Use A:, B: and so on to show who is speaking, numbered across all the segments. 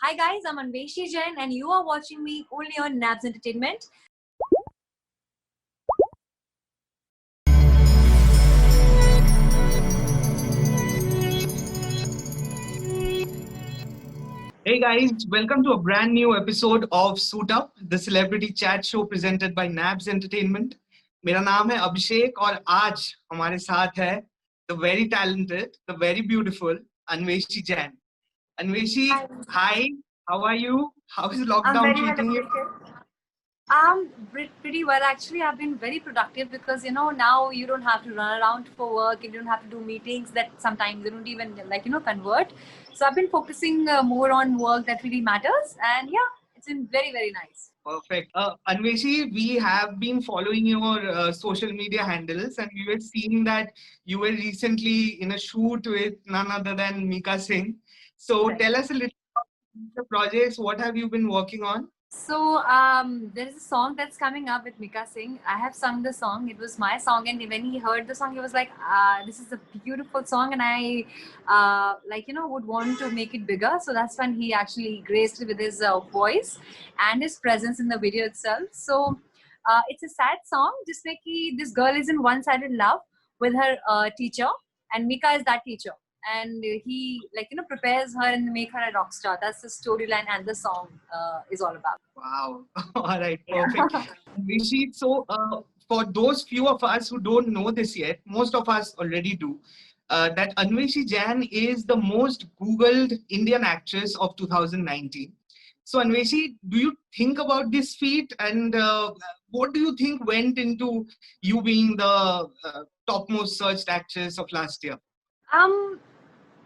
A: Hi guys, I'm Anveshi Jain and you are watching me only on Nabs Entertainment.
B: Hey guys, welcome to a brand new episode of Suit Up, the celebrity chat show presented by Nabs Entertainment. मेरा नाम है अभिषेक और आज हमारे साथ है the very talented, the very beautiful Anveshi Jain. Anveshi, hi, how are you? How is
A: I'm
B: lockdown
A: very well
B: treating you?
A: appreciated. Pretty well actually. I've been very productive because now you don't have to run around for work. You don't have to do meetings that sometimes you don't even convert. So I've been focusing more on work that really matters, and yeah, it's been very nice.
B: Perfect. Anveshi, we have been following your social media handles and we were seeing that you were recently in a shoot with none other than Mika Singh. So
A: Right.
B: tell us a little about the projects. What have you been working on?
A: So there is a song that's coming up with Mika Singh. I have sung the song. It was my song, and when he heard the song, he was like, "This is a beautiful song," and I, would want to make it bigger. So that's when he actually graced it with his voice and his presence in the video itself. So it's a sad song. Just like this girl is in one-sided love with her teacher, and Mika is that teacher. And he prepares her and make her a rock star. That's the storyline and the song is all about.
B: Wow. All right. Perfect. Rishi, so for those few of us who don't know this yet, most of us already do, that Anveshi Jain is the most Googled Indian actress of 2019. So Anveshi, do you think about this feat and what do you think went into you being the topmost searched actress of last year?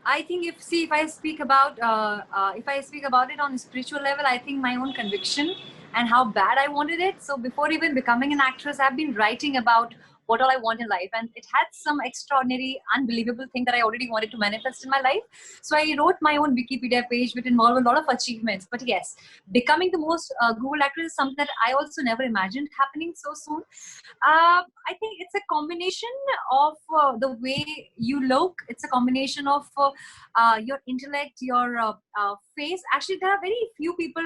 A: I think if I speak about it on a spiritual level, I think my own conviction and how bad I wanted it. So before even becoming an actress, I've been writing about what all I want in life, and it had some extraordinary, unbelievable thing that I already wanted to manifest in my life. So I wrote my own Wikipedia page, which involved a lot of achievements. But yes, becoming the most Google actress is something that I also never imagined happening so soon. I think it's a combination of the way you look. It's a combination of your intellect, your face. Actually, there are very few people.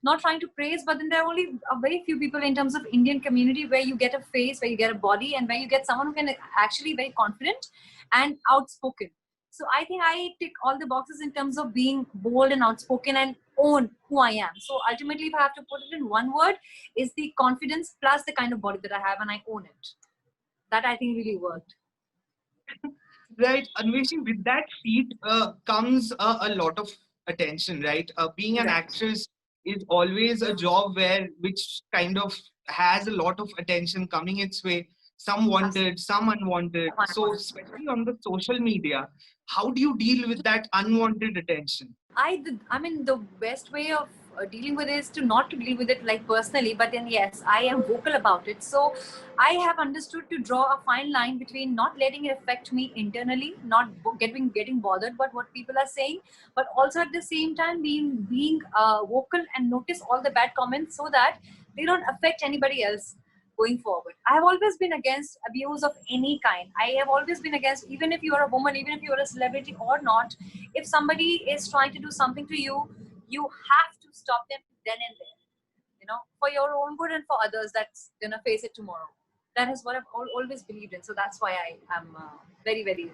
A: Not trying to praise, but then there are only very few people in terms of Indian community where you get a face, where you get a body, and where you get someone who can actually very confident and outspoken. So I think I tick all the boxes in terms of being bold and outspoken and own who I am. So ultimately, if I have to put it in one word, is the confidence plus the kind of body that I have, and I own it. That I think really worked.
B: Right, Anveshi, with that feat comes a lot of attention, right? Being an actress is always a job which kind of has a lot of attention coming its way. Some wanted, some unwanted. So, especially on the social media, how do you deal with that unwanted attention?
A: I mean, the best way of dealing with it is to not to deal with it like personally, but then yes, I am vocal about it. So I have understood to draw a fine line between not letting it affect me internally, not getting bothered about what people are saying, but also at the same time being vocal and notice all the bad comments so that they don't affect anybody else going forward. I have always been against abuse of any kind. I have always been against, even if you are a woman, even if you are a celebrity or not, if somebody is trying to do something to you, you have to stop them then and there. For your own good and for others that's gonna face it tomorrow. That is what I've always believed in. So that's why I am very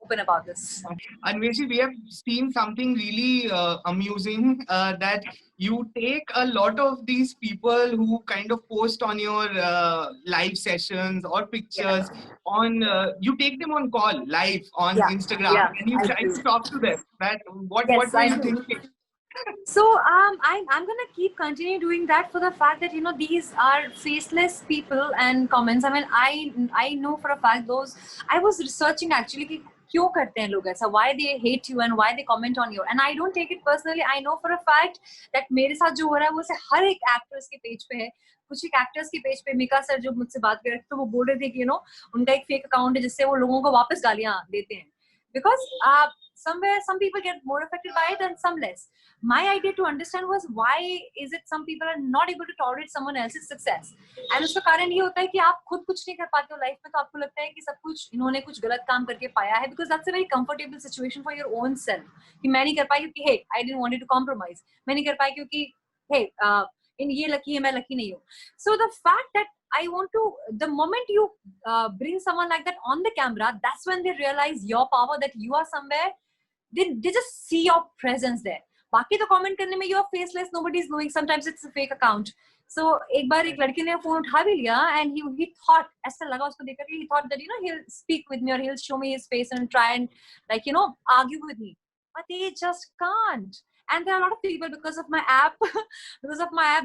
A: open about this.
B: Anveshi, we have seen something really amusing that you take a lot of these people who kind of post on your live sessions or pictures you take them on call live on Instagram and you try to talk to them. What were you thinking?
A: So I'm gonna keep continue doing that for the fact that these are faceless people and comments. I mean, I know for a fact those. I was researching actually कि क्यों करते हैं लोग ऐसा, why they hate you and why they comment on you, and I don't take it personally. I know for a fact that मेरे साथ जो हो रहा है वो से हर एक actress के पेज पे है. कुछ एक एक्टर्स के पेज पे मिका सर जो मुझसे बात कर रहे थे तो वो बोल रहे थे कि उनका एक फेक अकाउंट है जिससे वो लोगों को वापस गालियां देते हैं. Because somewhere some people get more affected by it and some less. My idea to understand was why is it some people are not able to tolerate someone else's success, and उसका कारण ये होता है कि आप खुद कुछ नहीं कर पाते हो लाइफ में, तो आपको लगता है कि सब कुछ इन्होंने कुछ गलत काम करके पाया है, because that's a very comfortable situation for your own self कि मैं नहीं कर पाई क्योंकि hey I didn't want to compromise, मैं नहीं कर पाई क्योंकि hey इन ये लकी है मैं लकी नहीं हूँ. So the fact that I want to, the moment you bring someone like that on the camera, that's when they realize your power, that you are somewhere. They just see your presence there. बाकी तो comment करने में you are faceless, nobody is knowing. Sometimes it's a fake account. So एक बार एक लड़के ने phone उठा भी लिया and he thought, ऐसा लगा उसको देखकर कि he thought that he'll speak with me or he'll show me his face and try and argue with me, but they just can't. And there are a lot of people because of my app,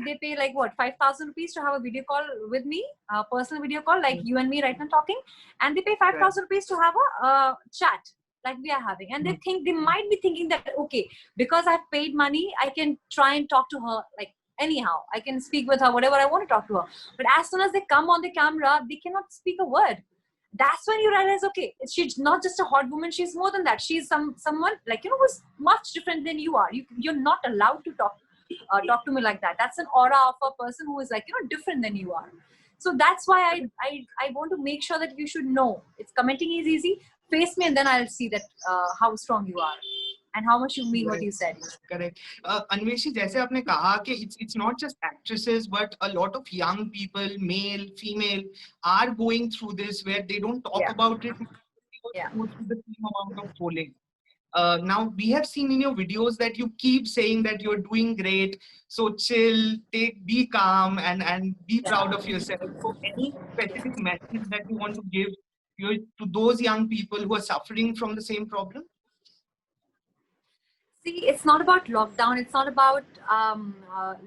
A: they pay like what 5,000 rupees to have a video call with me, a personal video call like you and me right now talking, and they pay 5,000 rupees to have a chat like we are having, and they might be thinking that okay, because I've paid money, I can try and talk to her like anyhow, I can speak with her whatever I want to talk to her. But as soon as they come on the camera, they cannot speak a word. That's when you realize, okay, she's not just a hot woman, she's more than that. She's someone who's much different than you are. You're not allowed to talk to me like that. That's an aura of a person who is different than you are. So that's why I want to make sure that you should know. It's commenting is easy. Face me and then I'll see that how strong you are and how much you mean what you said.
B: Correct. Anveshi, जैसे आपने कहा कि it's not just actresses, but a lot of young people, male, female, are going through this where they don't talk about it.
A: Yeah.
B: Go through the same amount of trolling. Now we have seen in your videos that you keep saying that you're doing great. So chill, be calm, and be proud of yourself. So any specific message that you want to give to those young people who are suffering from the same problem?
A: See, it's not about lockdown. It's not about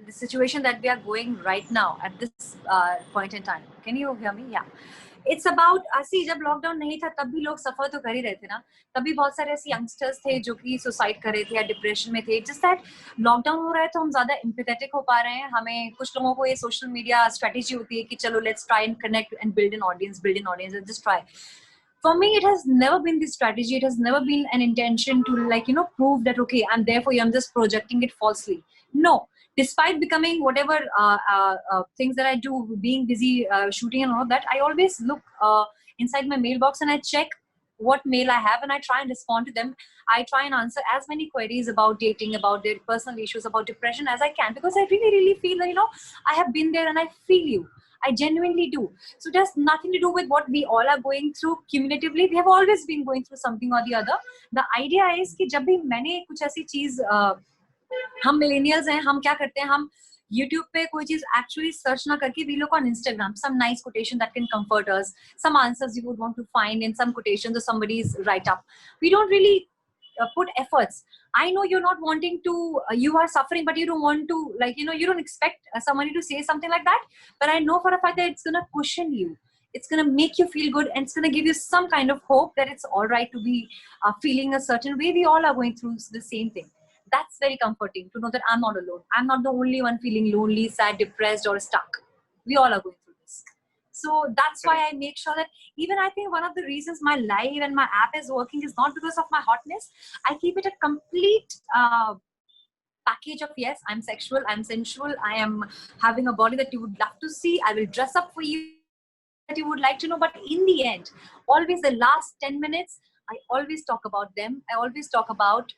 A: the situation that we are going right now at this point in time. Can you hear me? Yeah. It's about, see, जब lockdown नहीं था तब भी लोग सफर तो कर ही रहे थे ना. तभी बहुत सारे ऐसे यंगस्टर्स थे जो कि सुसाइड कर रहे थे या डिप्रेशन में थे. जस्ट दैट लॉकडाउन हो रहा है तो हम ज्यादा एम्पैथेटिक हो पा रहे हैं. हमें कुछ लोगों को ये सोशल मीडिया स्ट्रेटेजी होती है कि चलो let's try and connect and build an audience and just try. For me, it has never been this strategy. It has never been an intention to prove that okay, I'm there for you, I'm just projecting it falsely. No, despite becoming whatever things that I do, being busy shooting and all that, I always look inside my mailbox and I check what mail I have and I try and respond to them. I try and answer as many queries about dating, about their personal issues, about depression as I can, because I really, really feel that, I have been there and I feel you. I genuinely do. So it has nothing to do with what we all are going through cumulatively. We have always been going through something or the other. The idea is कि जब भी मैंने कुछ ऐसी चीज हम millennials हैं, हम क्या करते हैं, हम YouTube पे कोई चीज actually search ना करके we look on Instagram some nice quotation that can comfort us, some answers you would want to find in some quotations or somebody's write up. We don't really put efforts. I know you're not wanting to, you are suffering, but you don't want to, you don't expect somebody to say something like that. But I know for a fact that it's going to cushion you. It's going to make you feel good and it's going to give you some kind of hope that it's all right to be feeling a certain way. We all are going through the same thing. That's very comforting to know that I'm not alone. I'm not the only one feeling lonely, sad, depressed, or stuck. We all are going through this. So that's why I make sure that even I think one of the reasons my live and my app is working is not because of my hotness. I keep it a complete package of yes, I'm sexual, I'm sensual, I am having a body that you would love to see. I will dress up for you that you would like to know. But in the end, always the last 10 minutes, I always talk about them. I always talk about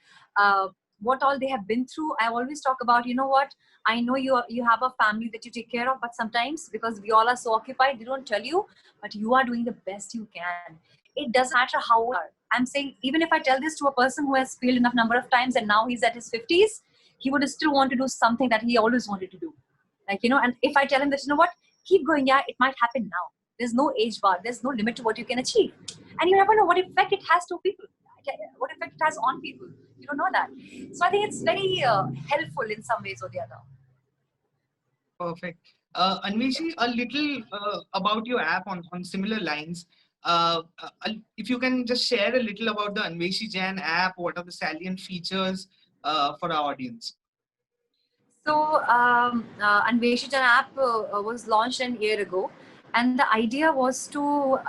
A: what all they have been through. I always talk about, you know what, I know you have a family that you take care of, but sometimes because we all are so occupied, they don't tell you, but you are doing the best you can. It doesn't matter how old you are. I'm saying, even if I tell this to a person who has failed enough number of times and now he's at his 50s, he would still want to do something that he always wanted to do. And if I tell him that, you know what, keep going, yeah, it might happen now. There's no age bar. There's no limit to what you can achieve. And you never know what effect it has to people, what effect it has on people. You don't know that. So I think it's very helpful in some ways or the other.
B: Perfect. Anveshi, a little about your app on similar lines. If you can just share a little about the Anveshi Jain app, what are the salient features for our audience?
A: So Anveshi Jain app was launched a year ago. And the idea was to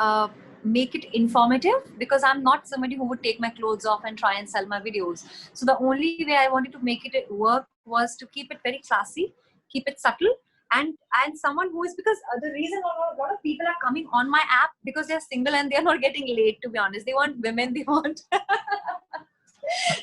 A: make it informative, because I'm not somebody who would take my clothes off and try and sell my videos. So the only way I wanted to make it work was to keep it very classy, keep it subtle, and someone who is, because the reason a lot of people are coming on my app because they're single and they're not getting laid, to be honest. They want women, they want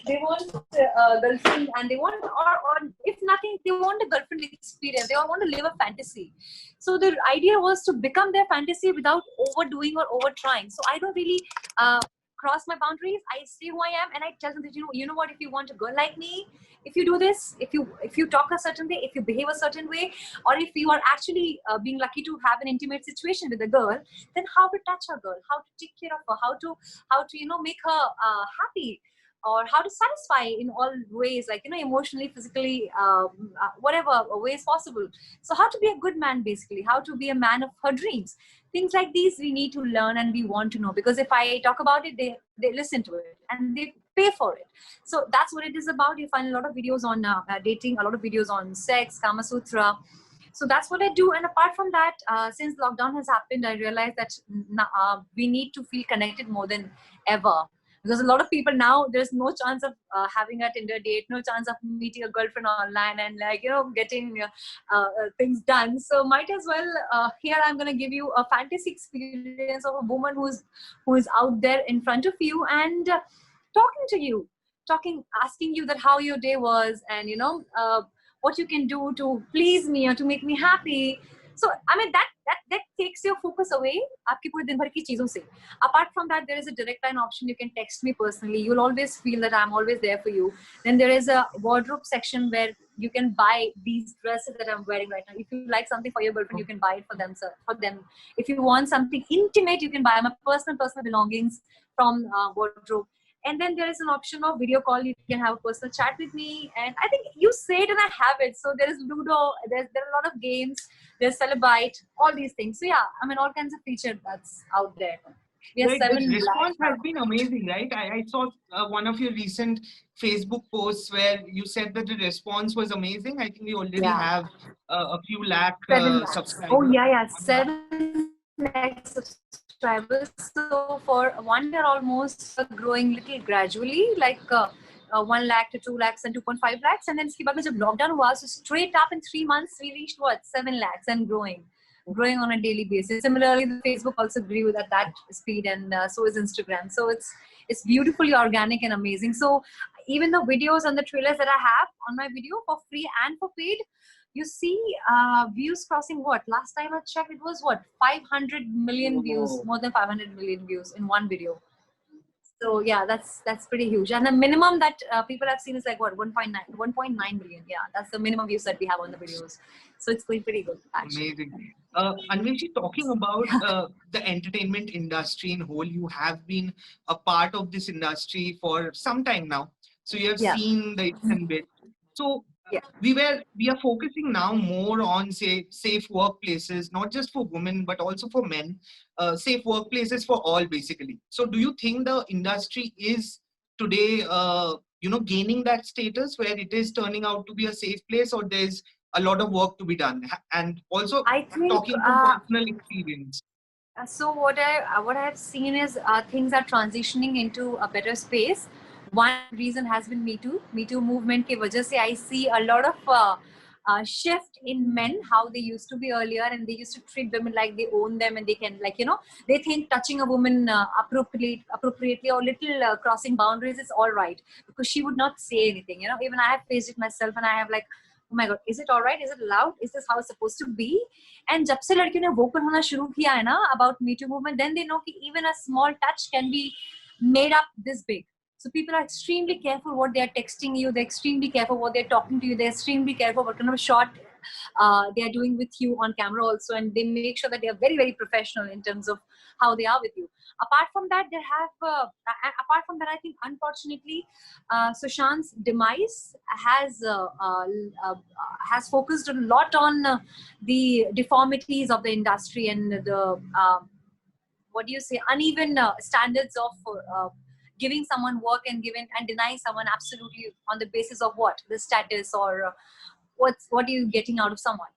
A: they want a girlfriend, and they want, or if nothing, they want a girlfriend experience. They all want to live a fantasy. So the idea was to become their fantasy without overdoing or over trying. So I don't really cross my boundaries. I stay who I am, and I tell them that, you know what, if you want a girl like me, if you do this, if you talk a certain way, if you behave a certain way, or if you are actually being lucky to have an intimate situation with a girl, then how to touch a girl, how to take care of her, how to make her happy, or how to satisfy in all ways, like, emotionally, physically, whatever ways possible. So how to be a good man, basically, how to be a man of her dreams. Things like these we need to learn and we want to know, because if I talk about it, they listen to it and they pay for it. So that's what it is about. You find a lot of videos on dating, a lot of videos on sex, Kama Sutra. So that's what I do. And apart from that, since lockdown has happened, I realized that we need to feel connected more than ever. Because a lot of people now, there's no chance of having a Tinder date, no chance of meeting a girlfriend online and getting things done. So might as well, here I'm going to give you a fantasy experience of a woman who is out there in front of you and talking to you, asking you that how your day was, and what you can do to please me or to make me happy. So I mean that takes your focus away आपकी पूरे दिन भर की चीजों से. Apart from that, there is a direct line option. You can text me personally. You'll always feel that I'm always there for you. Then there is a wardrobe section where you can buy these dresses that I'm wearing right now. If you like something for your girlfriend, you can buy it for them. If you want something intimate, you can buy my personal belongings from wardrobe. And then there is an option of video call. You can have a personal chat with me. And I think you say it and I have it. So there is Ludo. There are a lot of games. There's Celebite. All these things. So yeah, I mean, all kinds of features that's out there. We have
B: Right,
A: 7
B: the response
A: live.
B: has been amazing, right? I saw one of your recent Facebook posts where you said that the response was amazing. I think we already have a few lakh
A: 7 lakhs.
B: subscribers.
A: Oh yeah, 7 lakh subscribers. So for 1 year almost, growing little gradually, like 1 lakh to 2 lakhs and 2.5 lakhs. And then iske baad mein jab lockdown hua, so straight up in 3 months, we reached 7 lakhs and growing on a daily basis. Similarly, the Facebook also grew at that speed, and so is Instagram. So it's beautifully organic and amazing. So even the videos and the trailers that I have on my video for free and for paid, you see views crossing what? Last time I checked, it was 500 million views, more than 500 million views in one video. So yeah, that's pretty huge. And the minimum that people have seen is like 1.9 million. Yeah, that's the minimum views that we have on the videos. So it's going pretty good, actually.
B: Amazing. Anveshi, talking about the entertainment industry in whole, you have been a part of this industry for some time now. So you have seen the its and bits. So we are focusing now more on, say, safe workplaces, not just for women but also for men. Safe workplaces for all, basically. So do you think the industry is today gaining that status where it is turning out to be a safe place, or there's a lot of work to be done? And also,
A: I think,
B: talking from personal experience.
A: So what I have seen is things are transitioning into a better space. One reason has been Me Too. Me Too movement ke wajah se I see a lot of shift in men, how they used to be earlier, and they used to treat women like they own them, and they can, they think touching a woman appropriately or little crossing boundaries is all right, because she would not say anything. Even I have faced it myself, and I have like, oh my god, is it all right? Is it allowed? Is this how it's supposed to be? And जब से लड़कियों ने vocal होना शुरू किया है ना about Me Too movement, then they know कि even a small touch can be made up this big. So people are extremely careful what they are texting you. They're extremely careful what they're talking to you. They're extremely careful what kind of shot they are doing with you on camera also, and they make sure that they are very, very professional in terms of how they are with you. Apart from that, I think unfortunately, Sushant's demise has focused a lot on the deformities of the industry and the uneven standards of giving someone work and denying someone absolutely on the basis of the status or what are you getting out of someone.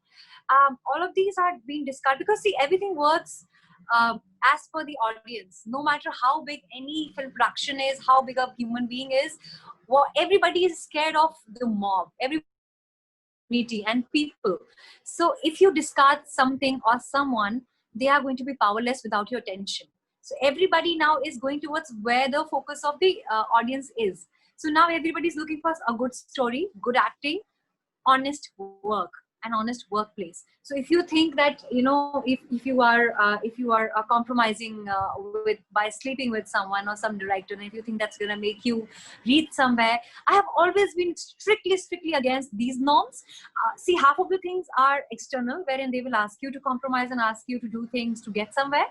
A: All of these are being discarded, because see, everything works as per the audience. No matter how big any film production is, how big a human being is, everybody is scared of the mob, everybody and people. So if you discard something or someone, they are going to be powerless without your attention. So everybody now is going towards where the focus of the audience is. So now everybody is looking for a good story, good acting, honest work, an honest workplace. So if you think that, you know, if you are compromising with by sleeping with someone or some director, and if you think that's going to make you reach somewhere, I have always been strictly against these norms. See, half of the things are external, wherein they will ask you to compromise and ask you to do things to get somewhere.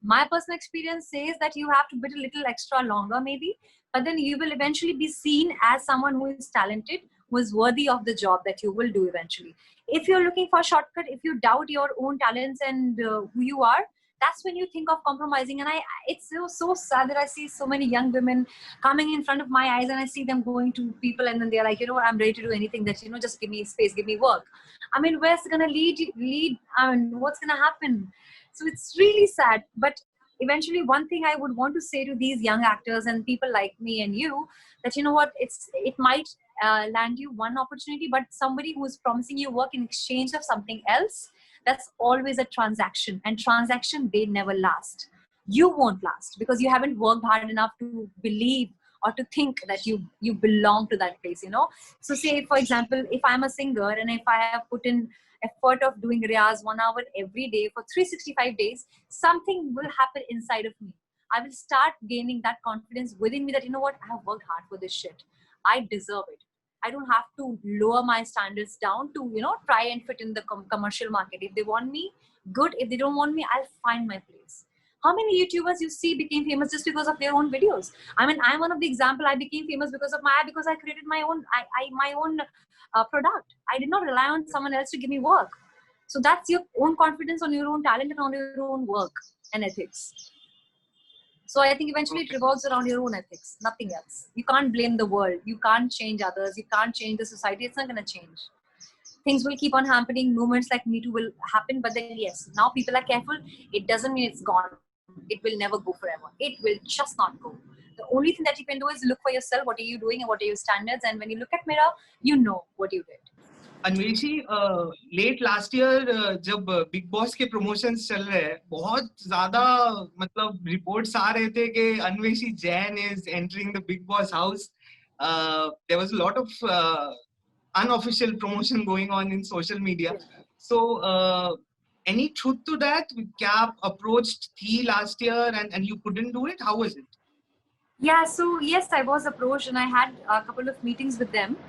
A: My personal experience says that you have to bid a little extra longer maybe, but then you will eventually be seen as someone who is talented, who is worthy of the job that you will do eventually. If you're looking for a shortcut, if you doubt your own talents and who you are, that's when you think of compromising. And it's so sad that I see so many young women coming in front of my eyes, and I see them going to people, and then they're like, you know what, I'm ready to do anything that, you know, just give me space, give me work. I mean, where's it gonna lead? I mean, what's gonna happen? So it's really sad. But eventually, one thing I would want to say to these young actors and people like me and you, that, you know what, it might land you one opportunity, but somebody who is promising you work in exchange of something else, that's always a transaction, and transaction, they never last. You won't last because you haven't worked hard enough to believe or to think that you belong to that place, you know. So say, for example, if I'm a singer and if I have put in effort of doing riyaz 1 hour every day for 365 days, something will happen inside of me. I will start gaining that confidence within me that, you know what, I have worked hard for this shit. I deserve it. I don't have to lower my standards down to, you know, try and fit in the commercial market. If they want me, good. If they don't want me, I'll find my place. How many YouTubers you see became famous just because of their own videos? I mean, I'm one of the example. I became famous because I created my own, my own product. I did not rely on someone else to give me work. So that's your own confidence on your own talent and on your own work and ethics. So I think eventually it revolves around your own ethics, nothing else. You can't blame the world. You can't change others. You can't change the society. It's not going to change. Things will keep on happening. Movements like Me Too will happen. But then, yes, now people are careful. It doesn't mean it's gone. It will never go forever. It will just not go. The only thing that you can do is look for yourself. What are you doing and what are your standards? And when you look at mirror, you know what you did.
B: Anveshi, late last year जब Bigg Boss के promotions चल रहे हैं, बहुत ज्यादा मतलब reports आ रहे थे कि Anveshi Jain is entering the Bigg Boss house. There was a lot of unofficial promotion going on in social media. So any truth to that? क्या approached थी last year and you couldn't do it? How was it?
A: Yeah, so yes, I was approached and I had a couple of meetings with them.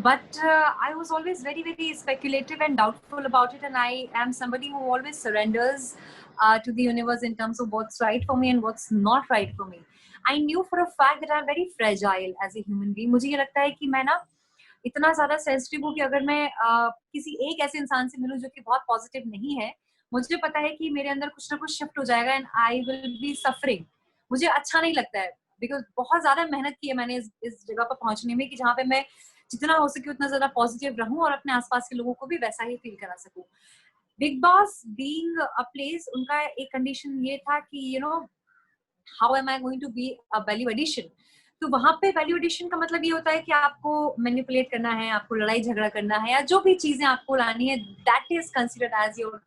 A: But I was always very speculative and doubtful about it, and I am somebody who always surrenders to the universe in terms of what's right for me and what's not right for me. I knew for a fact that I'm very fragile as a human being. मुझे ये लगता है कि मैं ना इतना ज़्यादा sensitive हूँ कि अगर मैं किसी एक ऐसे इंसान से मिलूँ जो कि बहुत पॉजिटिव नहीं है, मुझे पता है कि मेरे अंदर कुछ ना कुछ शिफ्ट हो जाएगा and I will be suffering. मुझे अच्छा नहीं लगता है बिकॉज बहुत ज़्यादा मेहनत की है मैंने इस जगह पर पहुंचने में कि जहाँ पे मैं जितना हो सके उतना ज्यादा पॉजिटिव रहूं और अपने आसपास के लोगों को भी वैसा ही फील करा सकूं. Bigg Boss being a place, उनका एक कंडीशन ये था कि you know how am I going to be a value addition. तो वहां पे वैल्यू एडिशन का मतलब ये होता है कि आपको मैनिपुलेट करना है, आपको लड़ाई झगड़ा करना है, या जो भी चीजें आपको लानी है, that is considered as your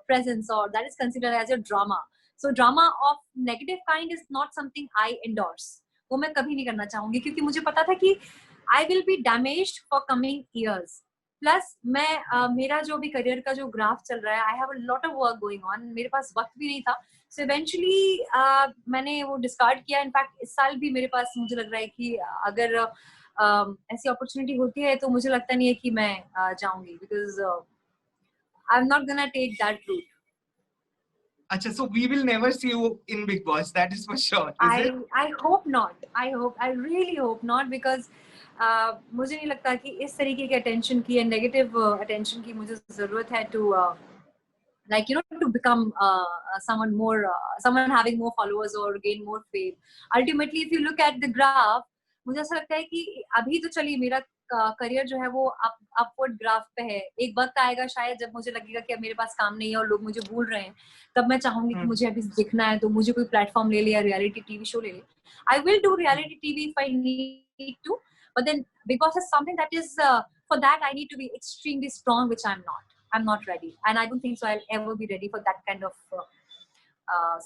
A: presence or that is considered as your drama. So drama of negative kind is not something I endorse. वो मैं कभी नहीं करना चाहूंगी क्योंकि मुझे पता था कि I will be damaged for coming years. Plus मैं मेरा जो भी करियर का जो ग्राफ चल रहा है, I have a lot of work going on. मेरे पास वक्त भी नहीं था. So eventually मैंने वो डिस्कार्ड किया. इनफैक्ट इस साल भी मेरे पास मुझे लग रहा है कि अगर ऐसी अपॉर्चुनिटी होती है तो मुझे लगता नहीं है कि मैं जाऊंगी because I'm not gonna take that route.
B: Achha, so we will never see you in Big Boss. That is for sure.
A: I hope not. I really hope not because मुझे नहीं लगता कि इस तरीके के attention की and negative attention की मुझे ज़रूरत है to like you know to become someone more someone having more followers or gain more fame. Ultimately, if you look at the graph, मुझे ऐसा लगता है कि अभी तो चलिए मेरा करियर जो है वो अपवर्ड ग्राफ पे है. एक वक्त आएगा शायद जब मुझे लगेगा कि अब मेरे पास काम नहीं है और लोग मुझे भूल रहे हैं, तब मैं चाहूंगी कि मुझे अभी दिखना है, तो मुझे कोई प्लेटफॉर्म ले ले या रियलिटी टीवी शो ले ले. I will do reality TV if I need to, but then Big Boss is something that is for that I need to be extremely strong, which I'm not. I'm not ready, and I don't think so I'll ever be ready for that kind of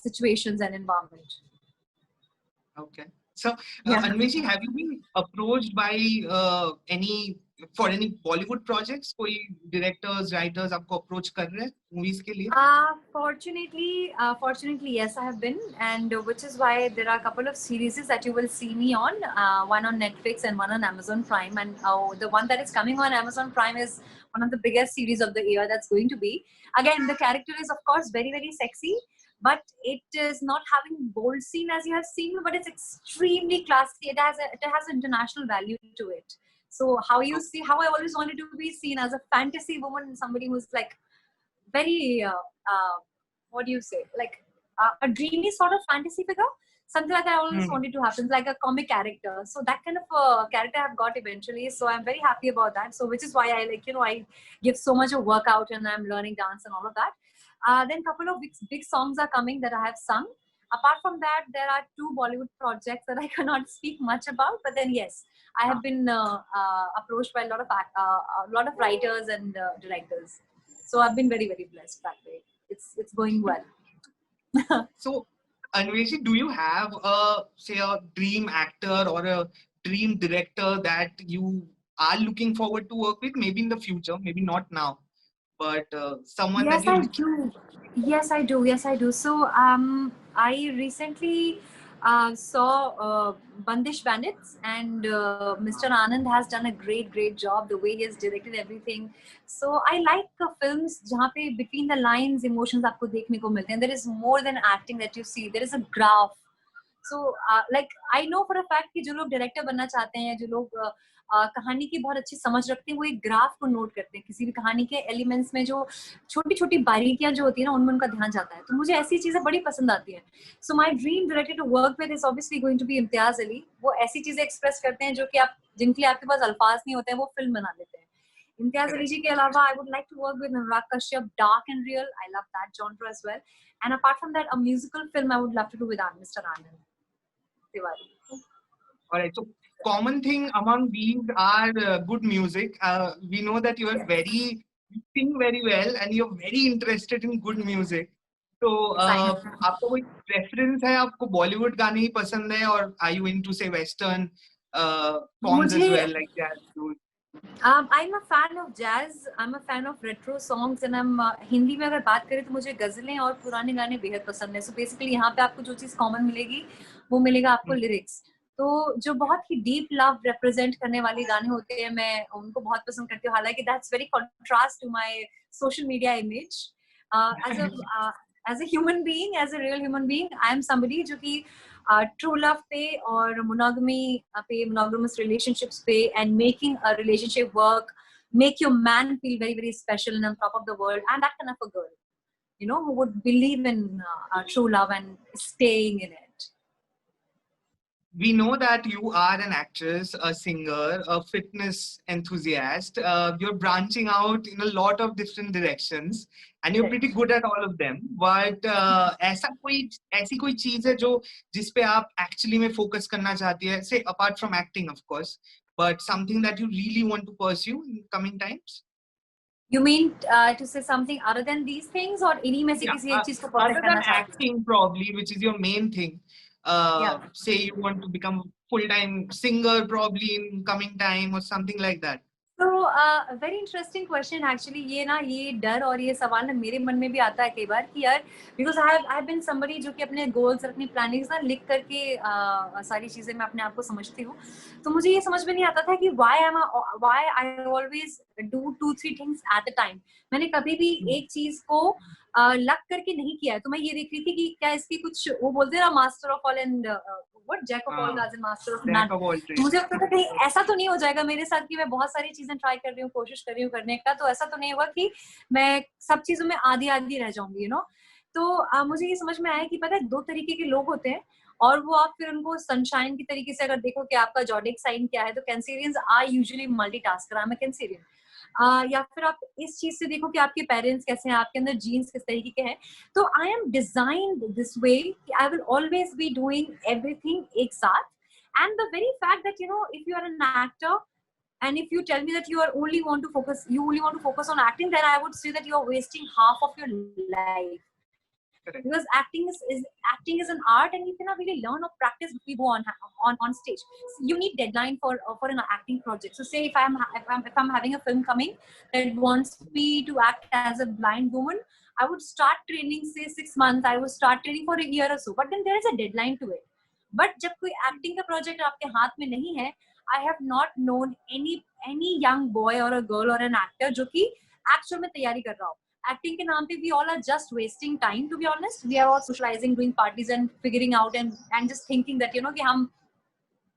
A: situations and environment.
B: Okay. So,
A: Yeah.
B: Anveshi, have you been approached by any Bollywood projects? कोई directors, writers आपको approach कर रहे हैं movies के लिए?
A: Fortunately, yes, I have been, and which is why there are a couple of series that you will see me on. One on Netflix and one on Amazon Prime. And the one that is coming on Amazon Prime is one of the biggest series of the year. That's going to be. Again, the character is of course very, very sexy, but it is not having bold scene as you have seen, but it's extremely classy. It has international value to it. So how I always wanted to be seen as a fantasy woman, somebody who's like very what do you say, like a dreamy sort of fantasy figure, something like that. I always wanted to happen, like a comic character. So that kind of character I've got eventually, so I'm very happy about that. So which is why I I give so much of workout and I'm learning dance and all of that. Then couple of big songs are coming that I have sung. Apart from that, there are 2 Bollywood projects that I cannot speak much about, but then yes, I have been approached by a lot of writers and directors. So I've been very, very blessed that way. It's going well.
B: So, Anveshi, do you have a dream actor or a dream director that you are looking forward to work with? Maybe in the future, maybe not now, but someone
A: Yes,
B: that you
A: I do. Yes, I do. Yes, I do. So I recently saw Bandish Bandits, and Mr. Anand has done a great job. The way he has directed everything. So I like films जहाँ पे between the lines emotions आपको देखने को मिलते हैं. There is more than acting that you see. There is a graph. So like I know for a fact कि जो लोग डायरेक्टर बनना चाहते हैं, जो लोग कहानी की बहुत अच्छी समझ रखते हैं, वो एक ग्राफ को नोट करते हैं. किसी भी कहानी के एलिमेंट्स में जो छोटी छोटी बारीकियां जो होती है ना, उनमें उनका ध्यान जाता है. तो मुझे ऐसी चीजें बड़ी पसंद आती हैं. So my dream director to work with is obviously going to be Imtiaz Ali. वो ऐसी चीजें एक्सप्रेस करते हैं जो कि आप जिनके लिए आपके पास अल्फाज नहीं होते हैं, वो फिल्म बना देते हैं. इम्तियाज अली जी के अलावा I would like to work with Anurag Kashyap. Dark and real, I love that genre as well. And apart from that, a musical film I would love to do with mister Anand Tiwari.
B: All right. So common thing among these are good music. We know that you sing very well and you're very interested in good music. So आपको कोई preference है? आपको Bollywood गाने ही पसंद है, or are you into say Western songs as well, like jazz?
A: I'm a fan of jazz. I'm a fan of retro songs, and I'm Hindi में अगर बात करें तो मुझे गजलें और पुराने गाने बेहद पसंद है. So basically यहाँ पे आपको जो चीज कॉमन मिलेगी वो मिलेगा आपको लिरिक्स. तो जो बहुत ही डीप लव रिप्रेजेंट करने वाले गाने होते हैं, मैं उनको बहुत पसंद करती हूँ. हालांकि that's very contrast to my social media image. As a human being, as a real human being, I am somebody जो कि ट्रू लव पे और मोनोगमी पे, मोनोगमस रिलेशनशिप्स पे, and making a relationship work, make your man feel very, very special and on top of the world. I'm that kind of a girl, who would believe in true love and staying in it.
B: We know that you are an actress, a singer, a fitness enthusiast. You're branching out in a lot of different directions, and you're pretty good at all of them. But ऐसी कोई चीज है जो जिस पे आप actually में focus करना चाहती है, say apart from acting, of course, but something that you really want to pursue in coming times?
A: You mean to say something other than these things, or इन्हीं में से किसी एक चीज को
B: other than acting, probably, which is your main thing? Say you want to become full-time singer probably in coming time or something like that.
A: So very interesting question actually. ये डर और ये सवाल ना मेरे मन में भी आता है कई बार कि यार, because I have been somebody जो कि अपने goals और अपनी plannings ना लिख करके सारी चीजें मैं अपने आप को समझती हूँ. तो मुझे ये समझ में नहीं आता था कि why I always do 2-3 things at a time. मैंने कभी भी एक चीज को लग करके नहीं किया है. तो मैं ये देख रही थी कि क्या इसकी कुछ, वो बोलते हैं ना, master of all and jack of all as master of none. मुझे लगता था कहीं ऐसा तो नहीं हो जाएगा मेरे साथ कि मैं बहुत सारी चीजें ट्राई कर रही हूँ, कोशिश कर रही हूँ करने का, तो ऐसा तो नहीं होगा कि मैं सब चीजों में आधी रह जाऊंगी, तो मुझे ये समझ में आया कि पता है 2 तरीके के लोग होते हैं. और वो आप फिर उनको सनशाइन की तरीके से अगर देखो कि आपका जॉडिक साइन क्या है, तो Cancerians are usually multitasker, I am a Cancerian. या फिर आप इस चीज से देखो कि आपके पेरेंट्स कैसे हैं, आपके अंदर जीन्स किस तरीके के हैं। तो I am designed this way कि I will always be doing everything एक साथ। And the very fact that you know if you are an actor and if you tell me that you only want to focus on acting, then I would say that you are wasting half of your life.
B: Correct.
A: Because acting is an art, and you cannot really learn or practice if you go on stage. So you need deadline for an acting project. So say if I'm having a film coming that wants me to act as a blind woman, I would start training, say 6 months. I would start training for a year or so, but then there is a deadline to it. But जब कोई acting का project आपके हाथ में नहीं है, I have not known any young boy और a girl और एन एक्टर जो कि एक्चुअल में तैयारी कर रहा हो। एक्टिंग के नाम पे we all are just wasting time, to be honest. We are all socialising, doing parties and figuring out and just thinking that you know कि हम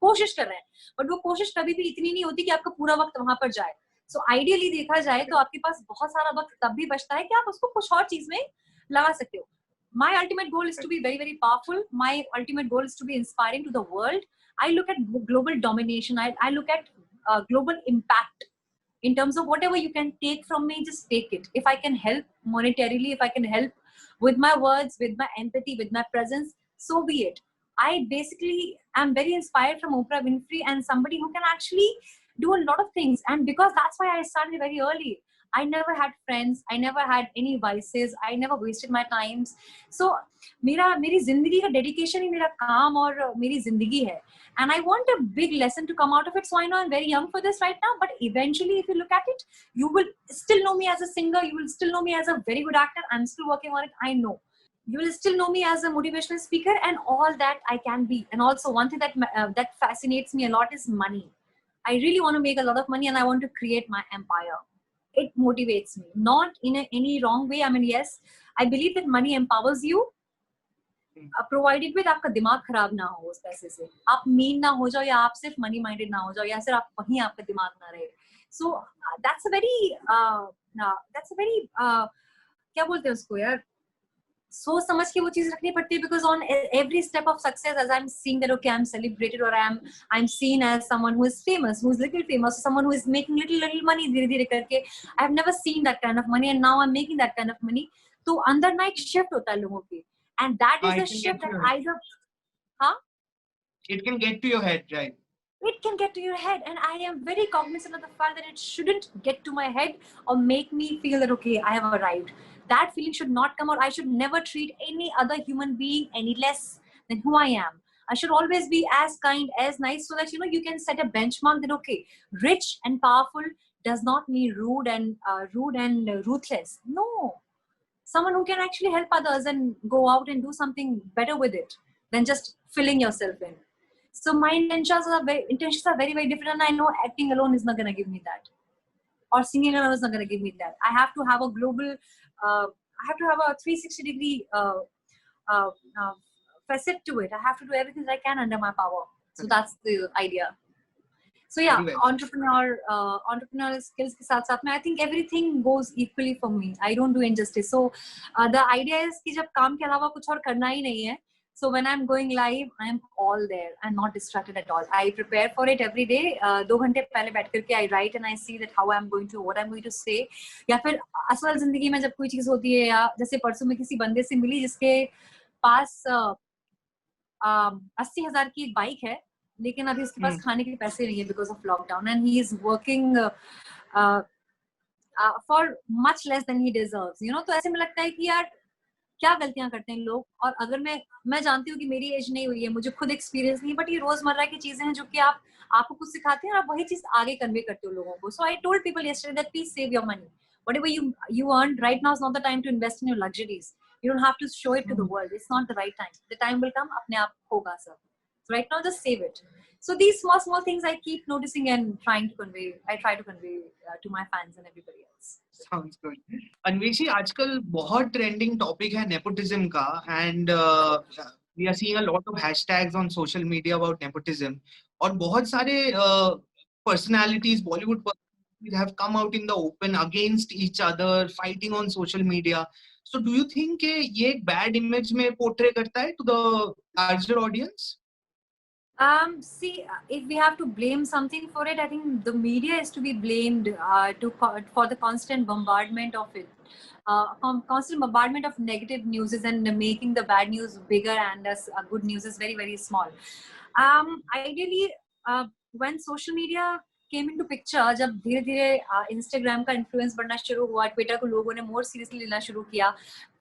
A: कोशिश कर रहे हैं, बट वो कोशिश कभी भी इतनी नहीं होती कि आपका पूरा वक्त वहां पर जाए। सो आइडियली देखा जाए तो आपके पास बहुत सारा वक्त तब भी बचता है कि आप उसको कुछ और चीज में लगा सकते हो। My ultimate goal is to be very, very powerful. My ultimate goal is to be inspiring to the world. I look at global domination. I look at global impact in terms of whatever you can take from me, just take it. If I can help monetarily, if I can help with my words, with my empathy, with my presence, so be it. I basically am very inspired from Oprah Winfrey and somebody who can actually do a lot of things. And because that's why I started very early. I never had friends. I never had any vices. I never wasted my times. So मेरी जिंदगी का dedication ही मेरा काम और मेरी जिंदगी है. And I want a big lesson to come out of it. So I know I'm very young for this right now, but eventually, if you look at it, you will still know me as a singer. You will still know me as a very good actor. I'm still working on it. I know. You will still know me as a motivational speaker and all that I can be. And also, one thing that fascinates me a lot is money. I really want to make a lot of money, and I want to create my empire. It motivates me, not in any wrong way. I mean, yes, I believe that money empowers you, provided with आपका दिमाग खराब ना हो उस पैसे से, आप mean ना हो जाओ, या आप सिर्फ मनी माइंडेड ना हो जाओ, या सिर्फ आप वहीं आपका दिमाग ना रहे. So that's a very क्या बोलते हैं उसको यार, सोच समझ के वो चीज रखनी पड़ती है. Because on every step of success, as I am seeing that okay, I am celebrated, और I am seen as someone who is famous, who is little famous, someone who is making little money धीरे धीरे करके. I have never seen that kind of money, and now I am making that kind of money. तो अंदर ना एक shift होता है लोगों की, and that is the shift that I हाँ
B: It can get to your head, right?
A: it can get to your head, and I am very cognizant of the fact that it shouldn't get to my head or make me feel that okay, I have arrived. That feeling should not come out. I should never treat any other human being any less than who I am. I should always be as kind, as nice, so that you know you can set a benchmark that okay, rich and powerful does not mean rude and ruthless. No, someone who can actually help others and go out and do something better with it than just filling yourself in. So my intentions are very, very different, and I know acting alone is not going to give me that, or singing alone is not going to give me that. I have to have a global, I have to have a 360-degree facet to it. I have to do everything that I can under my power. So that's the idea. So yeah, entrepreneurial skills के साथ साथ में I think everything goes equally for me. I don't do injustice. So the idea is कि जब काम के अलावा कुछ और करना ही नहीं है, so when I'm going live, I'm all there. I'm not distracted at all. I prepare for it every day. 2 घंटे पहले बैठ करके I write and I see that how I'm going to, what I'm going to say. या फिर असल जिंदगी में जब कोई चीज होती है, या जैसे परसों में किसी बंदे से मिली जिसके पास 80,000 की एक बाइक है, लेकिन अभी उसके पास खाने के पैसे नहीं है because of lockdown, and he is working for much less than he deserves, you know. तो ऐसे में लगता है कि यार क्या गलतियां करते हैं लोग. और अगर मैं जानती हूँ कि मेरी एज नहीं हुई है, मुझे खुद एक्सपीरियंस नहीं, बट ये रोजमर्रा की चीजें हैं जो कि आपको कुछ सिखाते हैं और आप वही चीज आगे कन्वे करते हो लोगों को. So I told people yesterday that please save your money. Whatever you earn right now is not the time to invest in your luxuries. You don't have to show it to the world. It's not the right time. The time will come, अपने आप होगा सब. So right now, just save it. So these small things I keep noticing and trying to convey. I try to convey to my fans and everybody else.
B: Sounds good. Anveshi, आजकल बहुत trending topic है nepotism का, and we are seeing a lot of hashtags on social media about nepotism. और बहुत सारे personalities, Bollywood personalities have come out in the open against each other, fighting on social media. So do you think कि ये एक bad image में portray करता है to the larger audience?
A: See, if we have to blame something for it, I think the media is to be blamed for the constant bombardment of it. Constant bombardment of negative news and making the bad news bigger and good news is very, very small. Ideally, when social media came into picture, जब धीरे धीरे Instagram का influence बढ़ना शुरू हुआ, Twitter को लोगों ने more seriously लेना शुरू किया,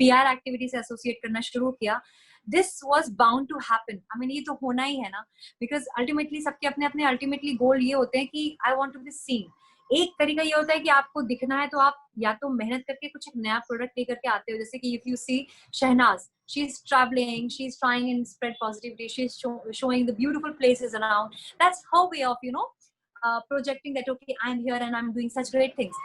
A: PR activity से associate करना शुरू किया, this was bound to happen. I mean, ये तो होना ही है ना, because ultimately सबके अपने अपने ultimately goal ये होते हैं कि I want to be seen. एक तरीका ये होता है कि आपको दिखना है तो आप या तो मेहनत करके कुछ एक नया प्रोडक्ट लेकर के आते हो, जैसे कि if you see Shehnaz, she's traveling, she's trying and spread positivity, she's showing the beautiful places around. That's her way of, projecting that, okay, I'm here and I'm doing such great things.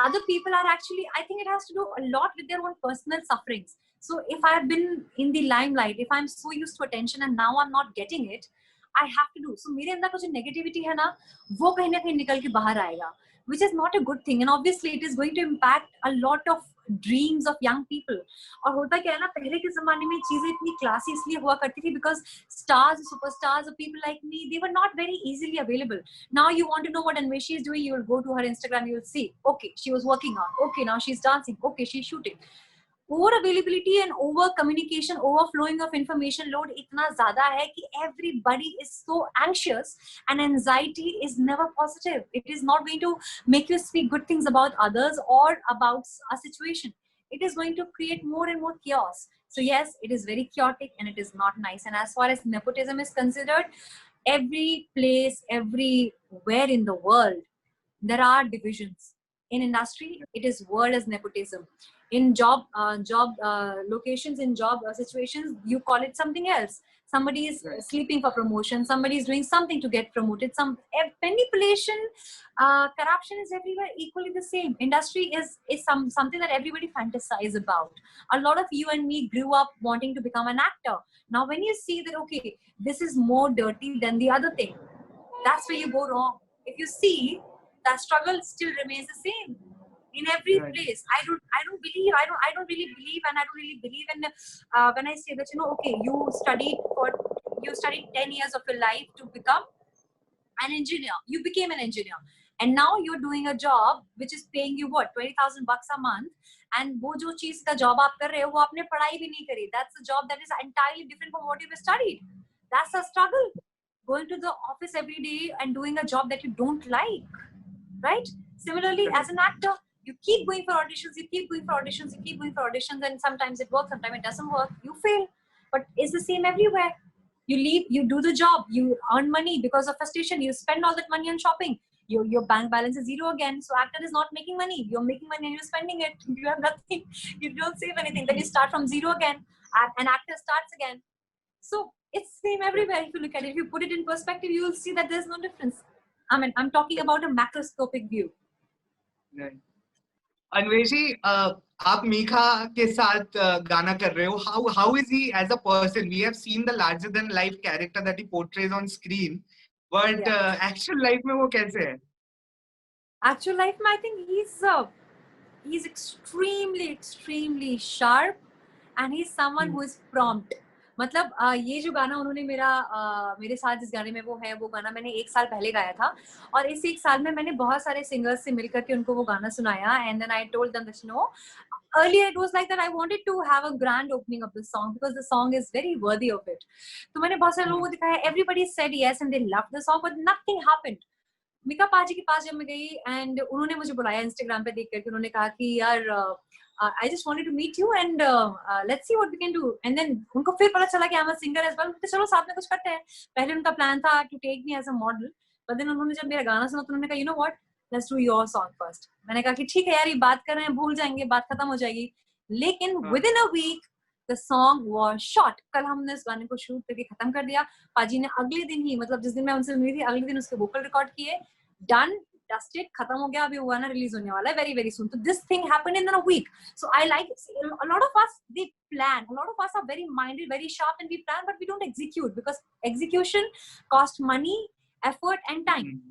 A: Other people are actually, I think it has to do a lot with their own personal sufferings. So if I've been in the limelight, if I'm so used to attention and now I'm not getting it, I have to do. So मेरे अंदर कुछ negativity है ना, वो कहीं ना कहीं निकल के बाहर आएगा, which is not a good thing. And obviously it is going to impact a lot of dreams of young people. और होता क्या है ना, पहले के जमाने में चीजें इतनी क्लासी इसलिए हुआ करती थी because stars, superstars, or people like me, they were not very easily available. Now you want to know what Anveshi is doing, you will go to her Instagram, you will see, okay, she was working on, okay, now she's dancing, okay, she's shooting. Over availability and over communication, overflowing of information load इतना ज़्यादा है कि everybody is so anxious and anxiety is never positive. It is not going to make you speak good things about others or about a situation. It is going to create more and more chaos. So yes, it is very chaotic and it is not nice. And as far as nepotism is considered, every place, everywhere in the world, there are divisions. In industry, it is word as nepotism. In job locations, in job situations, you call it something else. Somebody is sleeping for promotion, somebody is doing something to get promoted. Some manipulation, corruption is everywhere equally the same. Industry is something that everybody fantasize about. A lot of you and me grew up wanting to become an actor. Now when you see that, okay, this is more dirty than the other thing, that's where you go wrong. If you see, that struggle still remains the same in every place. I don't really believe and I don't really believe in when I say that, okay, you studied 10 years of your life to become an engineer. You became an engineer and now you're doing a job which is paying you what, $20,000 a month, and वो जो चीज का job आप कर रहे हो वो आपने पढ़ाई भी नहीं करी. That's a job that is entirely different from what you've studied. That's a struggle. Going to the office every day and doing a job that you don't like, right? Similarly, as an actor, you keep going for auditions, and sometimes it works, sometimes it doesn't work. You fail, but it's the same everywhere. You leave, you do the job, you earn money because of frustration, you spend all that money on shopping. Your bank balance is zero again. So actor is not making money. You're making money and you're spending it. You have nothing. You don't save anything. Then you start from zero again. An actor starts again. So it's same everywhere. If you look at it, if you put it in perspective, you will see that there's no difference. I mean, I'm talking about a macroscopic view.
B: Right. Anveshi, आप मीखा के साथ गाना कर रहे हो. How is he as a person? We have seen the larger than life character that he portrays on screen, but actual life में वो कैसे है?
A: Actual life में I think he's extremely sharp and he's someone who is prompt. मतलब ये जो गाना उन्होंने मेरे साथ जिस गाने में वो गाना मैंने 1 साल पहले गाया था और इस 1 साल में मैंने बहुत सारे सिंगर्स से मिलकर के उनको वो गाना सुनाया and then I told them that earlier it was like that I wanted to have a grand opening of the song because the song is very worthy of it. तो मैंने बहुत सारे लोगों को दिखाया, everybody said yes and they loved the song but nothing happened. Mika पाजी के पास जब मैं गई एंड उन्होंने मुझे बुलाया इंस्टाग्राम पे देख करके, उन्होंने कहा कि यार I just wanted to meet you and let's see what we can do. And then उनको फिर पता चला कि I'm a singer as well. तो चलो साथ में कुछ करते हैं. पहले उनका प्लान था to take me as a model, but then उन्होंने जब मेरा गाना सुना तो उन्होंने कहा you know what, let's do your song first. मैंने कहा कि ठीक है यार, ये बात कर रहे हैं, भूल जाएंगे, बात खत्म हो जाएगी. लेकिन within a week the song was shot. कल हमने उस गाने को शूट करके खत्म कर दिया. पाजी ने अगले दिन ही, मतलब जिस दिन मैं उनसे मिली थी अगले दिन उसके वोकल रिकॉर्ड किए, डन, dusted, खत्म हो गया, अभी वो गाना रिलीज होने वाला है very very soon. So this thing happened in a week. So I like, a lot of us, they plan, a lot of us are very minded, very sharp, and we plan but we don't execute because execution costs money, effort and time.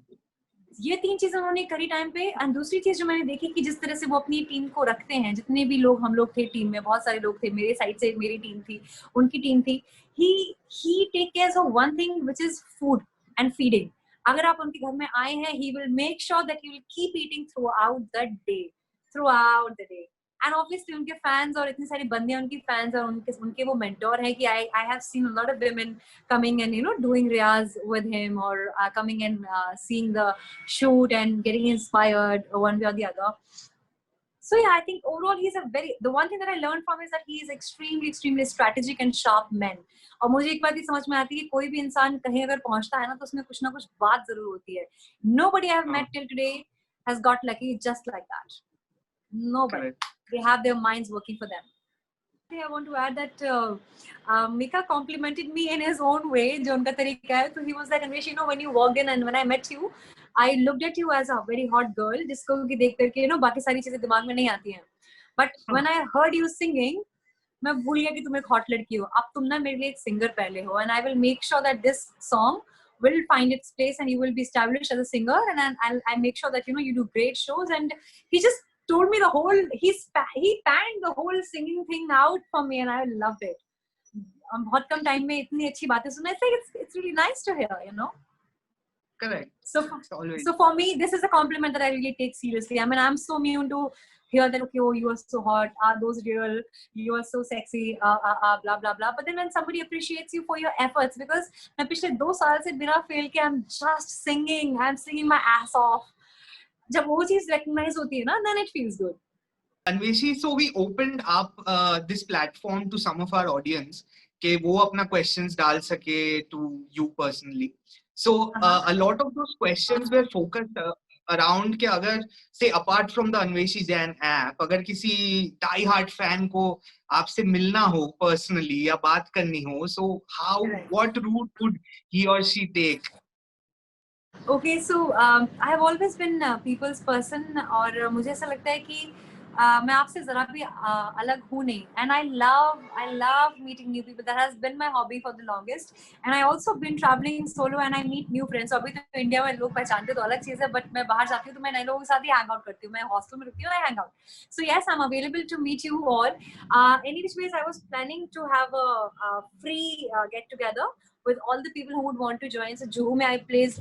A: ये 3 चीजें उन्होंने करी time पे। And दूसरी चीज जो मैंने देखी कि जिस तरह से वो अपनी टीम को रखते हैं, जितने भी लोग हम लोग थे टीम में, बहुत सारे लोग थे, मेरे साइड से मेरी टीम थी, उनकी टीम थी, he take care of one thing which is food and feeding. अगर आप उनके घर में आए हैं, he will make sure that you will keep eating throughout the day. And obviously उनके फैंस और इतनी सारी बंदियां उनकी फैंस और उनके वो मेंटोर है कि I have seen a lot of women coming and doing riyaz with him, or coming and seeing the shoot and getting inspired one way or the other. So yeah, I think overall the one thing that I learned from is that he is extremely strategic and sharp man. और मुझे एक बात ही समझ में आती है कि कोई भी इंसान कहीं अगर पहुंचता है ना, तो उसमें कुछ ना कुछ बात जरूर होती है. Nobody I have met till today has got lucky just like that. Nobody. Correct. They have their minds working for them. I want to add that Mika complimented me in his own way, जो उनका तरीका है. So he was like, Anvesh, when you walked in and when I met you, I looked at you as a very hot girl, जिसको कि देख करके बाकी सारी चीजें दिमाग में नहीं आती हैं. But when I heard you singing, मैं भूल गया कि तुम एक hot लड़की हो. अब तुम ना मेरे लिए एक singer पहले हो, and I will make sure that this song will find its place and you will be established as a singer, and I'll make sure that you do great shows. And he just told me he panned the whole singing thing out for me, and I loved it. बहुत कम time में इतनी अच्छी बातें सुना. It's really nice to hear,
B: Correct.
A: So for me, this is a compliment that I really take seriously. I mean, I'm so immune to hear that, okay, oh, you are so hot, those real, you are so sexy, blah blah blah. But then when somebody appreciates you for your efforts, because मैं पिछले 2 साल से बिना fail के I'm just singing, I'm singing my ass off. जब वो चीज recognize होती है ना, then it feels good.
B: Anveshi, so we opened up this platform to some of our audience कि वो अपना questions डाल सके to you personally. So a lot of those questions were focused around कि अगर say apart from the Anveshi Jain app, अगर किसी die hard fan को आपसे मिलना हो personally या बात करनी हो, so what route would he or she take?
A: Okay, so I have always been a people's person, और मुझे ऐसा लगता है कि मैं आपसे जरा भी अलग हूँ नहीं. And I love meeting new people. That has been my hobby for the longest. And I also been traveling solo and I meet new friends. अभी तो इंडिया में लोग पहचानते तो अलग चीज है, but मैं बाहर जाती हूँ तो मैं नए लोगों के साथ ही hang out करती हूँ. मैं हॉस्टल में रुकती हूँ, I hang out. So yes, I'm available to meet you all. Any which ways, I was planning to have a free get together with all the people who would want to join. So Juhu में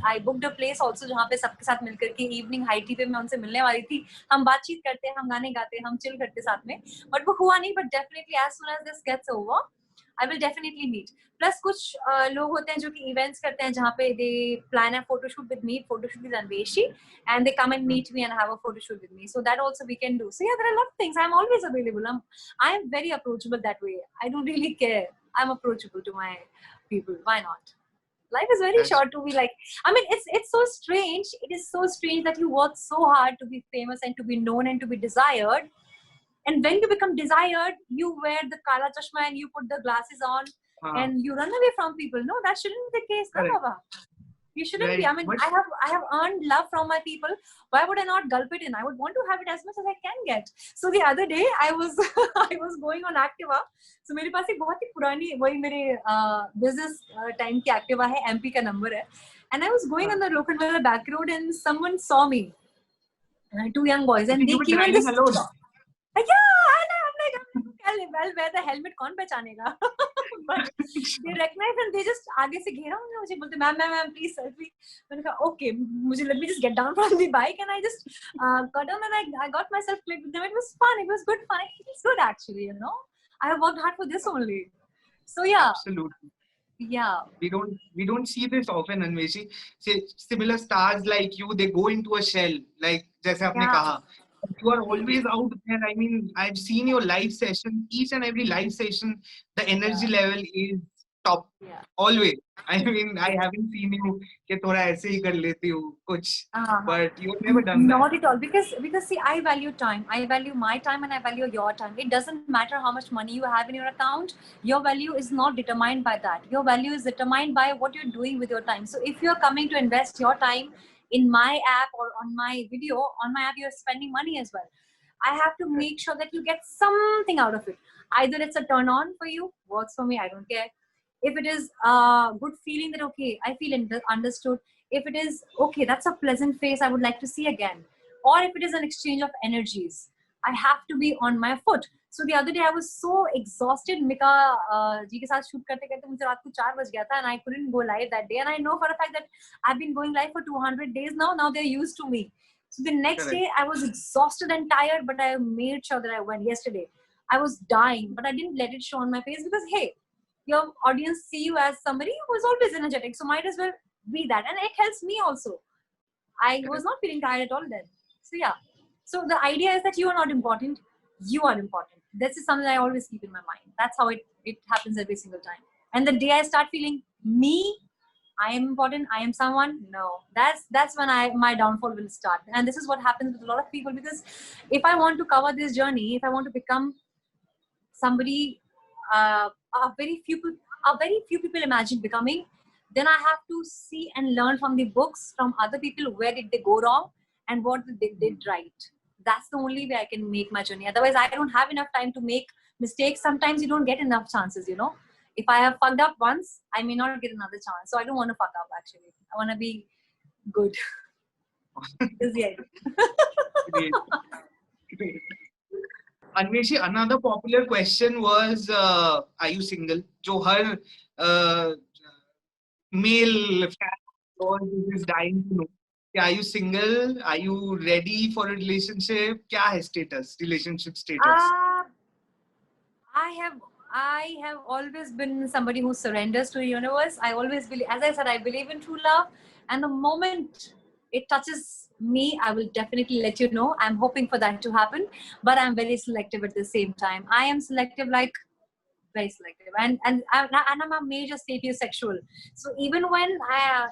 A: I booked a place also जहाँ पे सबके साथ मिलकर के evening high tea पे मैं उनसे मिलने वाली थी. हम बातचीत करते हैं, हम गाने गाते हैं, हम chill करते साथ में. But वो हुआ नहीं. But definitely as soon as this gets over, I will definitely meet. Plus कुछ लोग होते हैं जो कि events करते हैं जहाँ पे they plan a photo shoot with me, photo shoot with Anveshi, and they come and meet me and have a photo shoot with me. So that also we can do. So yeah, there are a lot of things. I'm always available. I am very approachable that way. I don't really care. I'm approachable to my people. Why not? Life is very short to be like, I mean, it's so strange. It is so strange that you work so hard to be famous and to be known and to be desired. And when you become desired, you wear the kala chashma and you put the glasses on and you run away from people. No, that shouldn't be the case. No, Baba. You shouldn't be. I mean, I have earned love from my people. Why would I not gulp it in? I would want to have it as much as I can get. So the other day, I was I was going on Activa. So मेरे पास एक बहुत ही पुरानी वही मेरे business time की Activa है, MP का number है. And I was going on the Lokhandwala back road and someone saw me. 2 young boys and they came on this. Yeah, and I'm like, well, wear the helmet, कौन पहचानेगा? But they recognize and they just आगे से घेरा उन्होंने मुझे बोलते ma'am please selfie. मैंने कहा okay, let me just get down from the bike and I just got down and I got myself clicked with them. It was fun. It was good fun. It's good actually, I have worked hard for this only. So yeah.
B: Absolutely.
A: Yeah.
B: We don't see this often, Anveshi. Say similar stars like you, they go into a shell, like जैसे आपने कहा. You are always out there. I mean, I've seen your live session. Each and every live session, the energy level is top.
A: Yeah.
B: Always. I mean, I haven't seen you कि थोड़ा ऐसे ही कर लेती हो कुछ, but you've never done that.
A: Not at all. Because see, I value time. I value my time and I value your time. It doesn't matter how much money you have in your account. Your value is not determined by that. Your value is determined by what you're doing with your time. So if you're coming to invest your time in my app or on my video, on my app, you're spending money as well. I have to make sure that you get something out of it. Either it's a turn on for you, works for me, I don't care. If it is a good feeling that, okay, I feel understood. if it is, okay, that's a pleasant face I would like to see again, or if it is an exchange of energies, I have to be on my foot. So the other day I was so exhausted. Mika ji ke saath shoot karte karte mujhe raat ko 4 baj gaya tha, and I couldn't go live that day. And I know for a fact that I've been going live for 200 days now. Now they're used to me. So the next
B: Correct.
A: day I was exhausted and tired, but I made sure that I went. Yesterday I was dying, but I didn't let it show on my face, because hey, your audience see you as somebody who is always energetic, so might as well be that, and it helps me also. I was not feeling tired at all then. So yeah, so the idea is that you are not important, you are important. This is something I always keep in my mind. That's how it happens every single time. And the day I start feeling me, I am important, I am someone, no, that's when my downfall will start. And this is what happens with a lot of people, because if I want to cover this journey, if I want to become somebody a very few people imagine becoming, then I have to see and learn from the books, from other people, where did they go wrong and what they did right. That's the only way I can make my journey. Otherwise, I don't have enough time to make mistakes. Sometimes you don't get enough chances, you know. If I have fucked up once, I may not get another chance. So I don't want to fuck up, actually. I want to be good. This is the idea.
B: Great. Great. Anveshi, another popular question was, are you single? जो हर male fan is dying to know. Are you single? Are you ready for a relationship? क्या है status? Relationship status?
A: I have always been somebody who surrenders to the universe. I always believe, as I said, I believe in true love. And the moment it touches me, I will definitely let you know. I'm hoping for that to happen, but I'm very selective at the same time. I am selective, like very selective, and I'm a major sapiosexual. So even when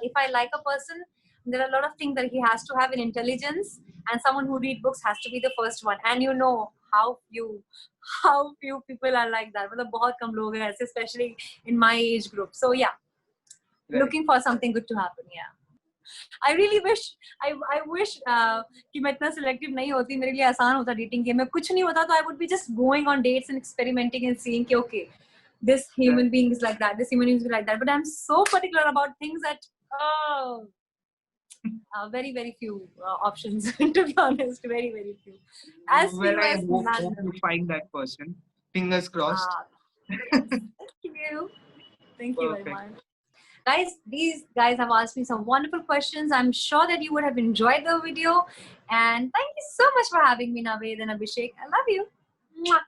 A: if I like a person, there are a lot of things that he has to have in intelligence, and someone who read books has to be the first one. And you know how few people are like that. मतलब बहुत कम लोग हैं ऐसे, especially in my age group. So yeah,
B: Right.
A: looking for something good to happen. Yeah. I really wish I wish कि मैं इतना selective नहीं होती, मेरे लिए आसान होता dating के, मैं कुछ नहीं होता तो I would be just going on dates and experimenting and seeing कि okay, this human being is like that, this human being is like that. But I'm so particular about things that very very few options to be honest, very very few. As
B: Well,
A: few
B: I
A: as
B: hope you find that person. Fingers crossed.
A: yes. Thank you. Thank you very
B: Perfect.
A: much. Guys, these guys have asked me some wonderful questions. I'm sure that you would have enjoyed the video. And thank you so much for having me, Naved and Abhishek. I love you. Mwah.